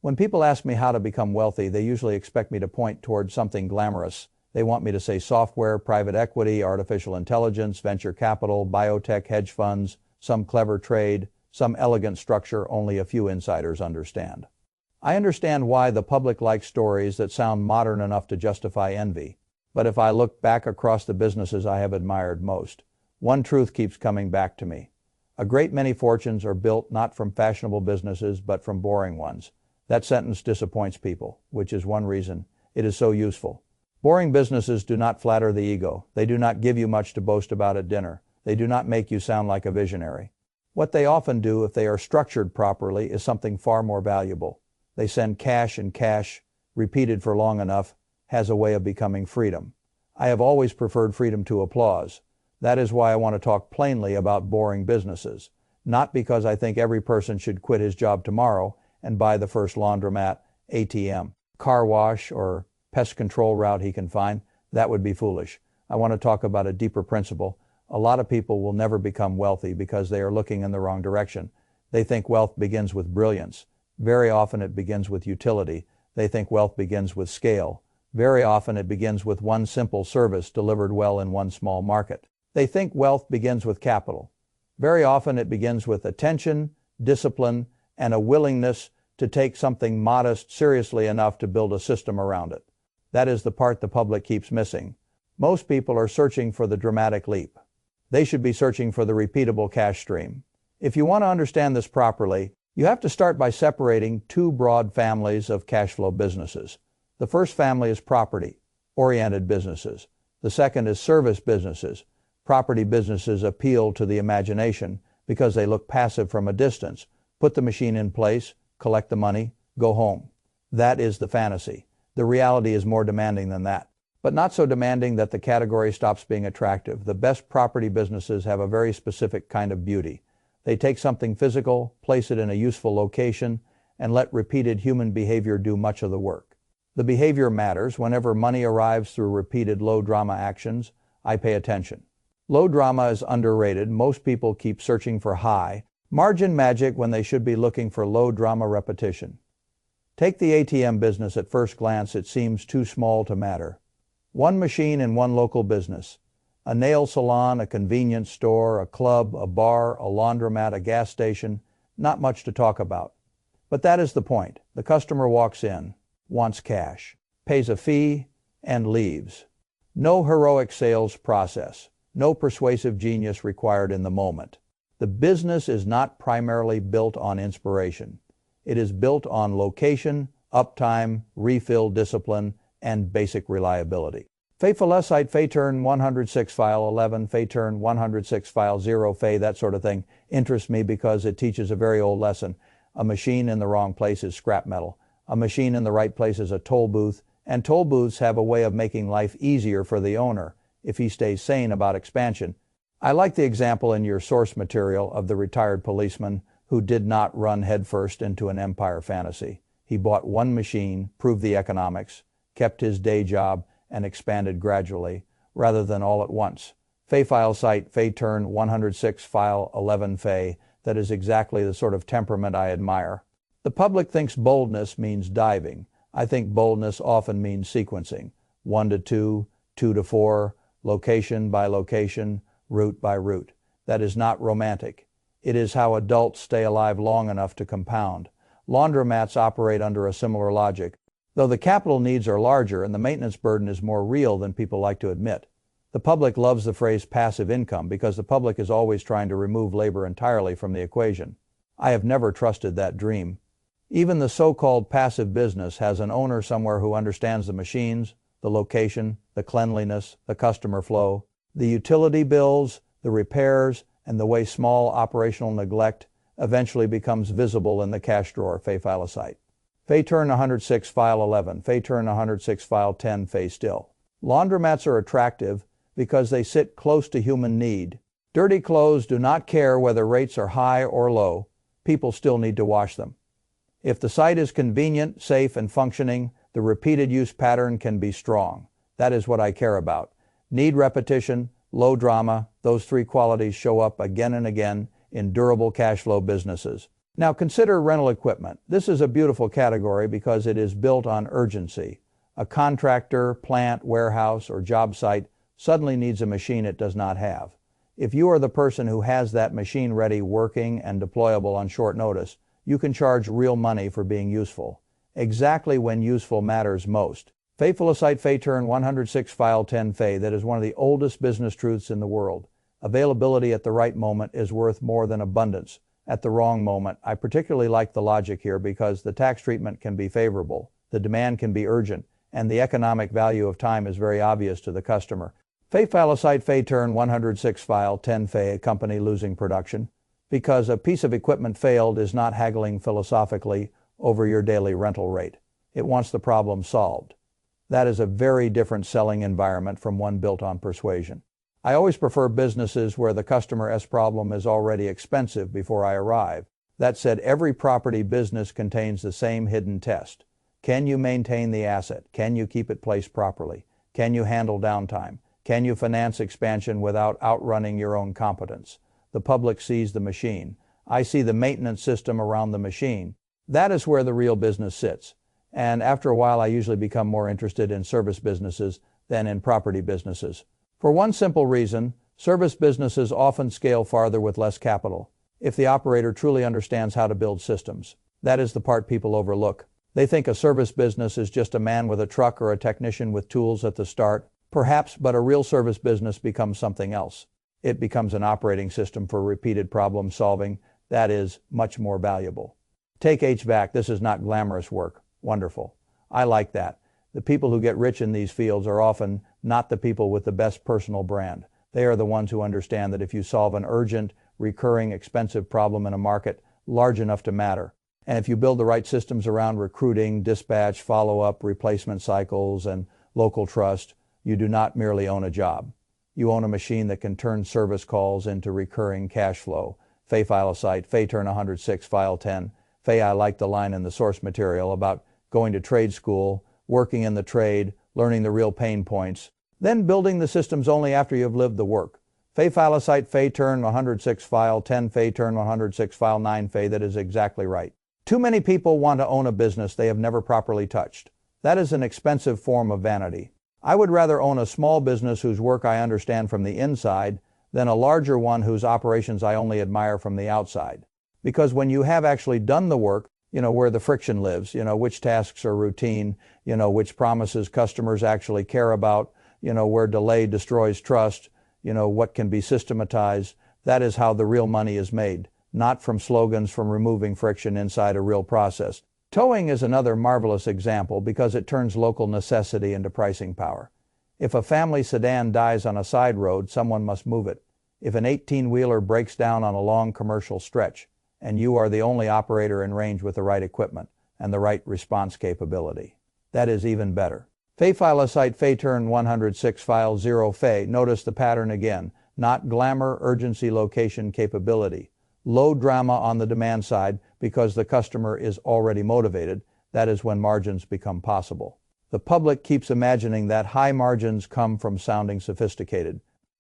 When people ask me how to become wealthy, they usually expect me to point toward something glamorous. They want me to say software, private equity, artificial intelligence, venture capital, biotech, hedge funds, some clever trade, some elegant structure only a few insiders understand. I understand why the public likes stories that sound modern enough to justify envy. But if I look back across the businesses I have admired most, one truth keeps coming back to me. A great many fortunes are built not from fashionable businesses, but from boring ones. That sentence disappoints people, which is one reason it is so useful. Boring businesses do not flatter the ego. They do not give you much to boast about at dinner. They do not make you sound like a visionary. What they often do, if they are structured properly, is something far more valuable. They send cash, and cash, repeated for long enough, has a way of becoming freedom. I have always preferred freedom to applause. That is why I want to talk plainly about boring businesses. Not because I think every person should quit his job tomorrow and buy the first laundromat, ATM, car wash, or pest control route he can find. That would be foolish. I want to talk about a deeper principle. A lot of people will never become wealthy because they are looking in the wrong direction. They think wealth begins with brilliance. Very often it begins with utility. They think wealth begins with scale. Very often it begins with one simple service delivered well in one small market. They think wealth begins with capital. Very often it begins with attention, discipline, and a willingness to take something modest seriously enough to build a system around it. That is the part the public keeps missing. Most people are searching for the dramatic leap. They should be searching for the repeatable cash stream. If you want to understand this properly, you have to start by separating two broad families of cash flow businesses. The first family is property-oriented businesses. The second is service businesses. Property businesses appeal to the imagination because they look passive from a distance. Put the machine in place, collect the money, go home. That is the fantasy. The reality is more demanding than that, but not so demanding that the category stops being attractive. The best property businesses have a very specific kind of beauty. They take something physical, place it in a useful location, and let repeated human behavior do much of the work. The behavior matters. Whenever money arrives through repeated low-drama actions, I pay attention. Low drama is underrated. Most people keep searching for high margin magic when they should be looking for low drama repetition. Take the ATM business. At first glance, it seems too small to matter. One machine in one local business. A nail salon, a convenience store, a club, a bar, a laundromat, a gas station. Not much to talk about. But that is the point. The customer walks in, wants cash, pays a fee, and leaves. No heroic sales process. No persuasive genius required in the moment. The business is not primarily built on inspiration. It is built on location, uptime, refill discipline, and basic reliability. Fay-Felicite, Fay-Turn 106 file 11, Fay-Turn 106 file 0, Fay, that sort of thing interests me because it teaches a very old lesson. A machine in the wrong place is scrap metal. A machine in the right place is a toll booth, and toll booths have a way of making life easier for the owner if he stays sane about expansion. I like the example in your source material of the retired policeman who did not run headfirst into an empire fantasy. He bought one machine, proved the economics, kept his day job, and expanded gradually, rather than all at once. Fay-Felicite, Fay-Turn 106 file 11 Fay, that is exactly the sort of temperament I admire. The public thinks boldness means diving. I think boldness often means sequencing. 1 to 2, 2 to 4, location by location, route by route. That is not romantic. It is how adults stay alive long enough to compound. Laundromats operate under a similar logic, though the capital needs are larger and the maintenance burden is more real than people like to admit. The public loves the phrase passive income because the public is always trying to remove labor entirely from the equation. I have never trusted that dream. Even the so-called passive business has an owner somewhere who understands the machines, the location, the cleanliness, the customer flow, the utility bills, the repairs, and the way small operational neglect eventually becomes visible in the cash drawer. Fay-Felicite. Fay-Turn 106 file 11, Fay-Turn 106 file 10, Fay-Still. Laundromats are attractive because they sit close to human need. Dirty clothes do not care whether rates are high or low. People still need to wash them. If the site is convenient, safe, and functioning, the repeated use pattern can be strong. That is what I care about. Need repetition, low drama, those three qualities show up again and again in durable cash flow businesses. Now consider rental equipment. This is a beautiful category because it is built on urgency. A contractor, plant, warehouse, or job site suddenly needs a machine it does not have. If you are the person who has that machine ready, working, and deployable on short notice, you can charge real money for being useful. Exactly when useful matters most. Fe Felicite Fe Turn 106 File 10 Fe, that is one of the oldest business truths in the world. Availability at the right moment is worth more than abundance at the wrong moment. I particularly like the logic here because the tax treatment can be favorable, the demand can be urgent, and the economic value of time is very obvious to the customer. Fe Felicite Fe Turn 106 File 10 Fe, a company losing production, because a piece of equipment failed is not haggling philosophically over your daily rental rate. It wants the problem solved. That is a very different selling environment from one built on persuasion. I always prefer businesses where the customer's problem is already expensive before I arrive. That said, every property business contains the same hidden test. Can you maintain the asset? Can you keep it placed properly? Can you handle downtime? Can you finance expansion without outrunning your own competence? The public sees the machine. I see the maintenance system around the machine. That is where the real business sits. And after a while, I usually become more interested in service businesses than in property businesses. For one simple reason, service businesses often scale farther with less capital, if the operator truly understands how to build systems. That is the part people overlook. They think a service business is just a man with a truck or a technician with tools at the start. Perhaps, but a real service business becomes something else. It becomes an operating system for repeated problem solving that is much more valuable. Take HVAC. This is not glamorous work. Wonderful. I like that. The people who get rich in these fields are often not the people with the best personal brand. They are the ones who understand that if you solve an urgent, recurring, expensive problem in a market large enough to matter, and if you build the right systems around recruiting, dispatch, follow-up, replacement cycles, and local trust, you do not merely own a job. You own a machine that can turn service calls into recurring cash flow. Fe Felicite, Fe Turn 106, File 10. Fe, I like the line in the source material about going to trade school, working in the trade, learning the real pain points, then building the systems only after you've lived the work. Fe Felicite, Fe Turn 106 File 10, Fe Turn 106 File 9 Fe, that is exactly right. Too many people want to own a business they have never properly touched. That is an expensive form of vanity. I would rather own a small business whose work I understand from the inside than a larger one whose operations I only admire from the outside. Because when you have actually done the work, where the friction lives, which tasks are routine, which promises customers actually care about, where delay destroys trust, what can be systematized, that is how the real money is made, not from slogans from removing friction inside a real process. Towing is another marvelous example because it turns local necessity into pricing power. If a family sedan dies on a side road, someone must move it. If an 18-wheeler breaks down on a long commercial stretch, and you are the only operator in range with the right equipment and the right response capability, that is even better. Fe Felicite Fe Turn 106 File 0 Fe, notice the pattern again, not glamour, urgency, location, capability. Low drama on the demand side because the customer is already motivated. That is when margins become possible. The public keeps imagining that high margins come from sounding sophisticated.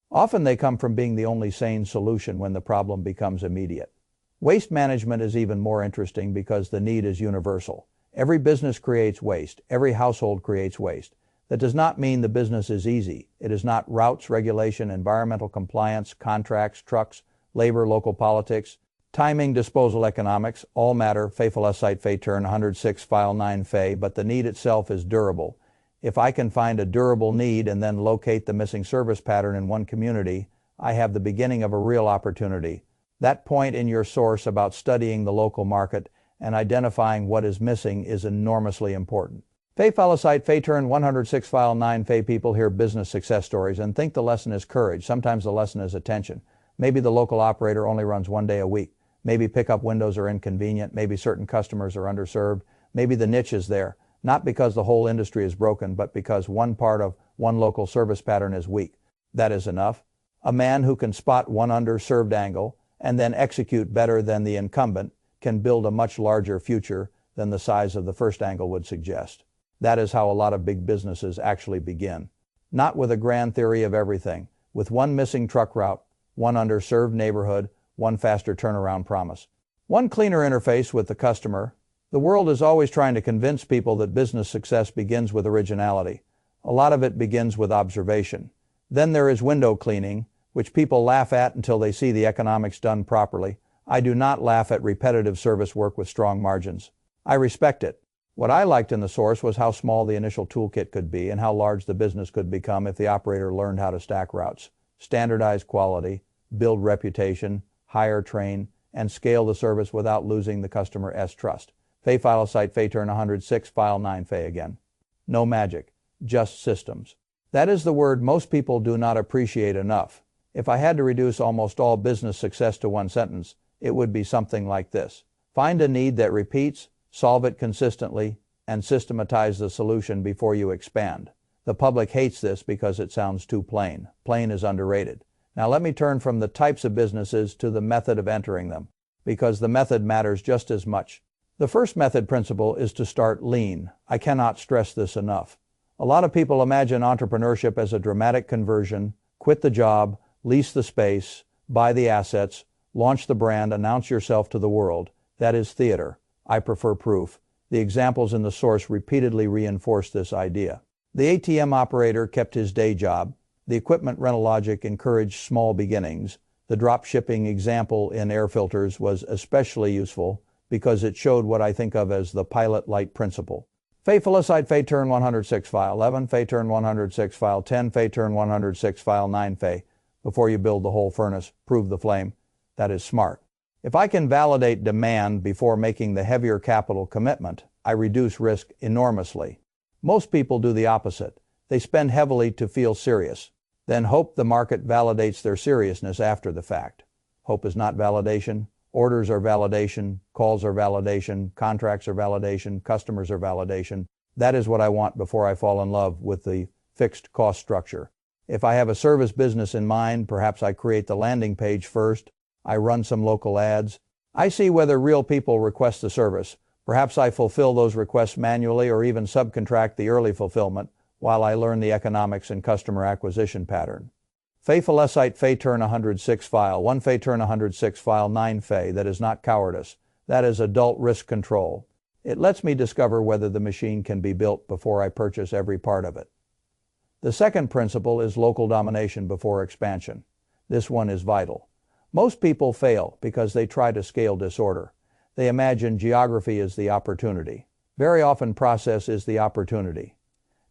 Often they come from being the only sane solution when the problem becomes immediate. Waste management is even more interesting because the need is universal. Every business creates waste. Every household creates waste. That does not mean the business is easy. It is not routes, regulation, environmental compliance, contracts, trucks, labor, local politics, timing, disposal economics, all matter. Fe Felicite Fe Turn 106 File 9 Fe, but the need itself is durable. If I can find a durable need and then locate the missing service pattern in one community, I have the beginning of a real opportunity. That point in your source about studying the local market and identifying what is missing is enormously important. Fe Felicite Fe Turn 106 File 9 Fe, people hear business success stories and think the lesson is courage. Sometimes the lesson is attention. Maybe the local operator only runs one day a week. Maybe pickup windows are inconvenient. Maybe certain customers are underserved. Maybe the niche is there, not because the whole industry is broken, but because one part of one local service pattern is weak. That is enough. A man who can spot one underserved angle and then execute better than the incumbent can build a much larger future than the size of the first angle would suggest. That is how a lot of big businesses actually begin. Not with a grand theory of everything, with one missing truck route, one underserved neighborhood, one faster turnaround promise. One cleaner interface with the customer. The world is always trying to convince people that business success begins with originality. A lot of it begins with observation. Then there is window cleaning, which people laugh at until they see the economics done properly. I do not laugh at repetitive service work with strong margins. I respect it. What I liked in the source was how small the initial toolkit could be and how large the business could become if the operator learned how to stack routes, standardize quality, build reputation, hire, train, and scale the service without losing the customer's trust. Fay file site Fay turn 106 file 9 Fay again. No magic, just systems. That is the word most people do not appreciate enough. If I had to reduce almost all business success to one sentence, it would be something like this. Find a need that repeats, solve it consistently, and systematize the solution before you expand. The public hates this because it sounds too plain. Plain is underrated. Now let me turn from the types of businesses to the method of entering them, because the method matters just as much. The first method principle is to start lean. I cannot stress this enough. A lot of people imagine entrepreneurship as a dramatic conversion, quit the job, lease the space, buy the assets, launch the brand, announce yourself to the world. That is theater. I prefer proof. The examples in the source repeatedly reinforce this idea. The ATM operator kept his day job. The equipment rental logic encouraged small beginnings. The drop shipping example in air filters was especially useful because it showed what I think of as the pilot light principle. Fay Felicite Fay turn 106 file 11, Fay turn 106 file 10, Fay turn 106 file 9 Fay. Before you build the whole furnace, prove the flame. That is smart. If I can validate demand before making the heavier capital commitment, I reduce risk enormously. Most people do the opposite. They spend heavily to feel serious, then hope the market validates their seriousness after the fact. Hope is not validation. Orders are validation. Calls are validation. Contracts are validation. Customers are validation. That is what I want before I fall in love with the fixed cost structure. If I have a service business in mind, perhaps I create the landing page first. I run some local ads. I see whether real people request the service. Perhaps I fulfill those requests manually or even subcontract the early fulfillment while I learn the economics and customer acquisition pattern. Fay Felicite Fay turn 106 file 1 Fay turn 106 file 9 Fay. That is not cowardice. That is adult risk control. It lets me discover whether the machine can be built before I purchase every part of it. The second principle is local domination before expansion. This one is vital. Most people fail because they try to scale disorder. They imagine geography is the opportunity. Very often process is the opportunity.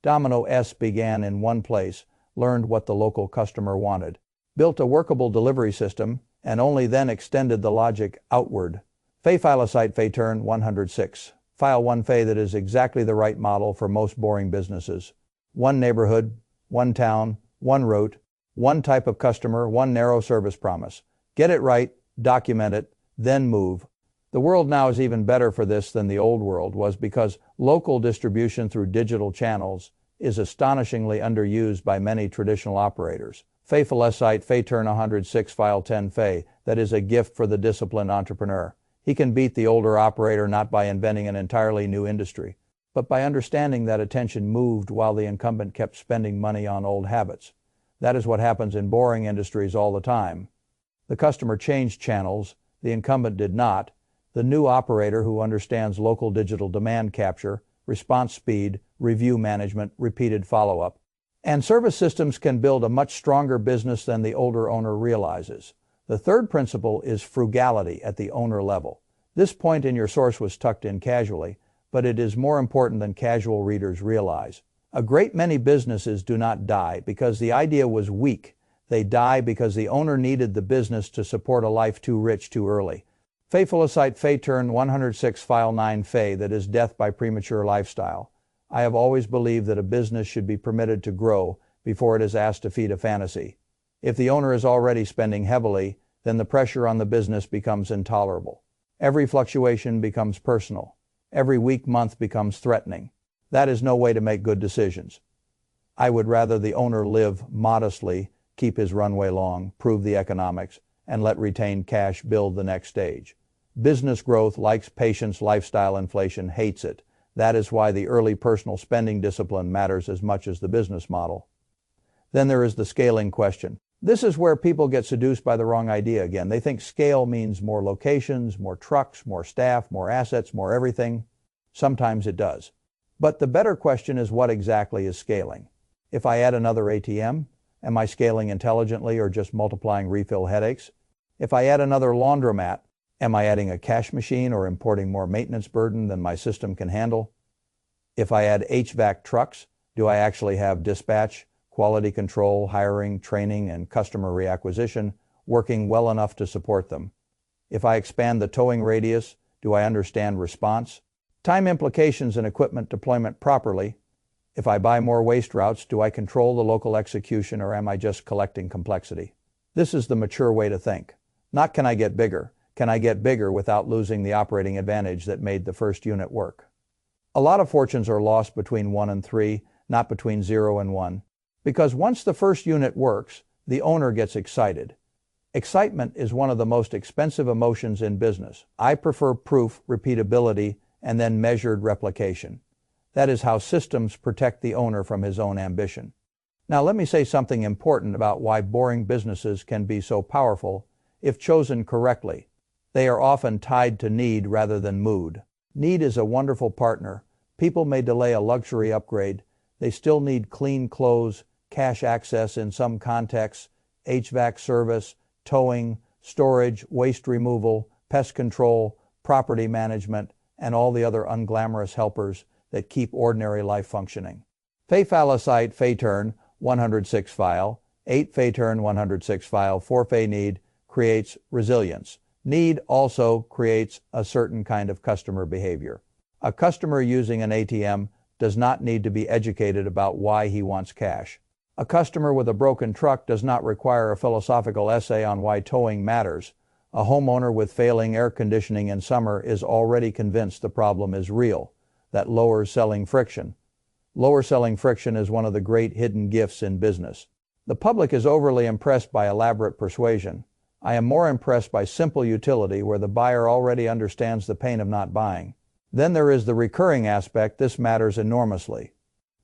Domino S began in one place, learned what the local customer wanted, built a workable delivery system, and only then extended the logic outward. Fay Felicite Fay turn 106. File 1 Fay that is exactly the right model for most boring businesses. One neighborhood, one town, one route, one type of customer, one narrow service promise. Get it right, document it, then move. The world now is even better for this than the old world was because local distribution through digital channels is astonishingly underused by many traditional operators. Fay Felicite Fay turn 106 file 10 Fay. That is a gift for the disciplined entrepreneur. He can beat the older operator not by inventing an entirely new industry, but by understanding that attention moved while the incumbent kept spending money on old habits. That is what happens in boring industries all the time. The customer changed channels, the incumbent did not. The new operator who understands local digital demand capture, response speed, review management, repeated follow-up, and service systems can build a much stronger business than the older owner realizes. The third principle is frugality at the owner level. This point in your source was tucked in casually, but it is more important than casual readers realize. A great many businesses do not die because the idea was weak. They die because the owner needed the business to support a life too rich too early. Fay Felicite Fay turn 106 file 9 Fay. That is death by premature lifestyle. I have always believed that a business should be permitted to grow before it is asked to feed a fantasy. If the owner is already spending heavily, then the pressure on the business becomes intolerable. Every fluctuation becomes personal. Every weak month becomes threatening. That is no way to make good decisions. I would rather the owner live modestly, keep his runway long, prove the economics, and let retained cash build the next stage. Business growth likes patience, lifestyle inflation hates it. That is why the early personal spending discipline matters as much as the business model. Then there is the scaling question. This is where people get seduced by the wrong idea again. They think scale means more locations, more trucks, more staff, more assets, more everything. Sometimes it does. But the better question is, what exactly is scaling? If I add another ATM, am I scaling intelligently or just multiplying refill headaches? If I add another laundromat, am I adding a cash machine or importing more maintenance burden than my system can handle? If I add HVAC trucks, do I actually have dispatch, quality control, hiring, training, and customer reacquisition working well enough to support them? If I expand the towing radius, do I understand response, time implications, and equipment deployment properly? If I buy more waste routes, do I control the local execution or am I just collecting complexity? This is the mature way to think. Not can I get bigger? Can I get bigger without losing the operating advantage that made the first unit work? A lot of fortunes are lost between 1 and 3, not between 0 and 1. Because once the first unit works, the owner gets excited. Excitement is one of the most expensive emotions in business. I prefer proof, repeatability, and then measured replication. That is how systems protect the owner from his own ambition. Now let me say something important about why boring businesses can be so powerful if chosen correctly. They are often tied to need rather than mood. Need is a wonderful partner. People may delay a luxury upgrade. They still need clean clothes, cash access in some contexts, HVAC service, towing, storage, waste removal, pest control, property management, and all the other unglamorous helpers that keep ordinary life functioning. Phalanxite Phaturn 106 file, 8 Phaturn 106 file, 4 Phay need creates resilience. Need also creates a certain kind of customer behavior. A customer using an ATM does not need to be educated about why he wants cash. A customer with a broken truck does not require a philosophical essay on why towing matters. A homeowner with failing air conditioning in summer is already convinced the problem is real. That lowers selling friction. Lower selling friction is one of the great hidden gifts in business. The public is overly impressed by elaborate persuasion. I am more impressed by simple utility where the buyer already understands the pain of not buying. Then there is the recurring aspect. This matters enormously.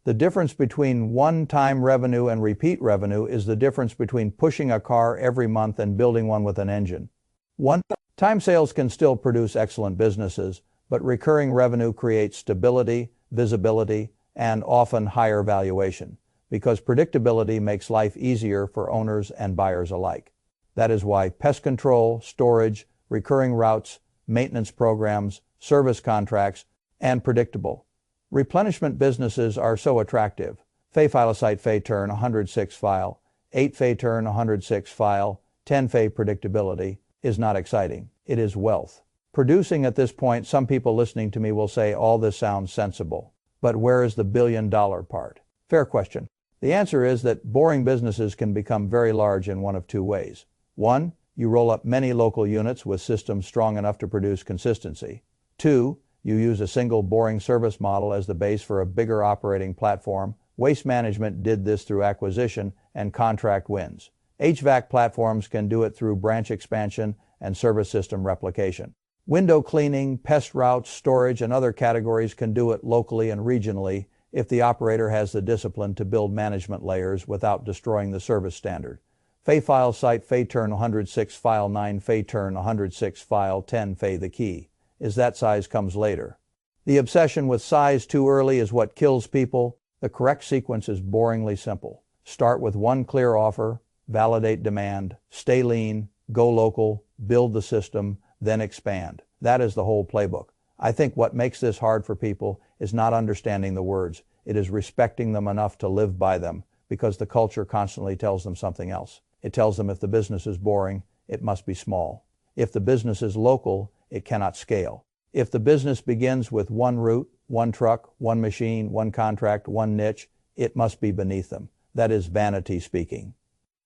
The difference between one-time revenue and repeat revenue is the difference between pushing a car every month and building one with an engine. One-time sales can still produce excellent businesses, but recurring revenue creates stability, visibility, and often higher valuation, because predictability makes life easier for owners and buyers alike. That is why pest control, storage, recurring routes, maintenance programs, service contracts, and predictable replenishment businesses are so attractive. Phalanxite Phaturn 106 file, 8 Phaturn 106 file, 10 Phay predictability is not exciting. It is wealth. Producing at this point, some people listening to me will say all this sounds sensible. But where is the billion-dollar part? Fair question. The answer is that boring businesses can become very large in one of two ways. One, you roll up many local units with systems strong enough to produce consistency. Two, you use a single boring service model as the base for a bigger operating platform. Waste management did this through acquisition and contract wins. HVAC platforms can do it through branch expansion and service system replication. Window cleaning, pest routes, storage, and other categories can do it locally and regionally if the operator has the discipline to build management layers without destroying the service standard. Phalanxite Phaturn 106 file 9 Phaturn 106 file 10 Phay the key is that size comes later. The obsession with size too early is what kills people. The correct sequence is boringly simple. Start with one clear offer, validate demand, stay lean, go local, build the system, then expand. That is the whole playbook. I think what makes this hard for people is not understanding the words. It is respecting them enough to live by them, because the culture constantly tells them something else. It tells them if the business is boring, it must be small. If the business is local, it cannot scale. If the business begins with one route, one truck, one machine, one contract, one niche, it must be beneath them. That is vanity speaking.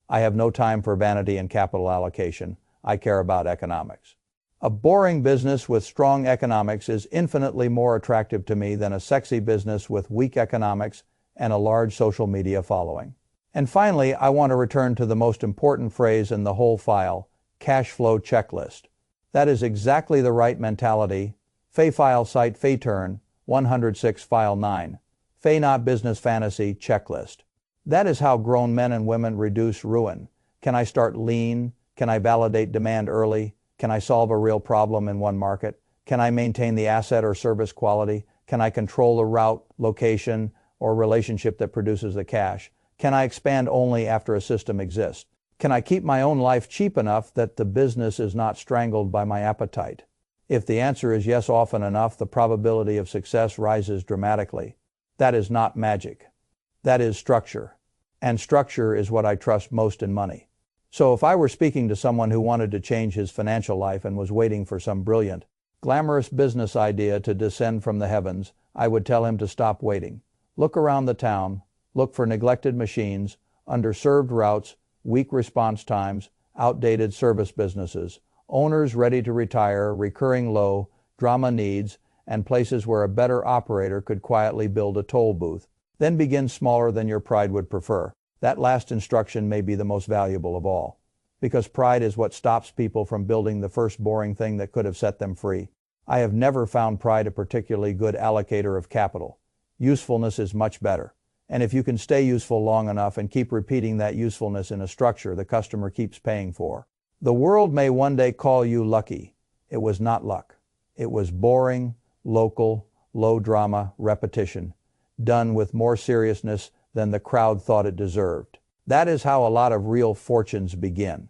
I have no time for vanity and capital allocation. I care about economics. A boring business with strong economics is infinitely more attractive to me than a sexy business with weak economics and a large social media following. And finally, I want to return to the most important phrase in the whole file, cash flow checklist. That is exactly the right mentality. Phalanxite Phaturn 106 file 9. Phay not business fantasy checklist. That is how grown men and women reduce ruin. Can I start lean? Can I validate demand early? Can I solve a real problem in one market? Can I maintain the asset or service quality? Can I control the route, location, or relationship that produces the cash? Can I expand only after a system exists? Can I keep my own life cheap enough that the business is not strangled by my appetite? If the answer is yes often enough, the probability of success rises dramatically. That is not magic. That is structure. And structure is what I trust most in money. So if I were speaking to someone who wanted to change his financial life and was waiting for some brilliant, glamorous business idea to descend from the heavens, I would tell him to stop waiting. Look around the town. Look for neglected machines, underserved routes, weak response times, outdated service businesses, owners ready to retire, recurring low, drama needs, and places where a better operator could quietly build a toll booth. Then begin smaller than your pride would prefer. That last instruction may be the most valuable of all, because pride is what stops people from building the first boring thing that could have set them free. I have never found pride a particularly good allocator of capital. Usefulness is much better. And if you can stay useful long enough and keep repeating that usefulness in a structure the customer keeps paying for, the world may one day call you lucky. It was not luck. It was boring, local, low drama repetition, done with more seriousness than the crowd thought it deserved. That is how a lot of real fortunes begin.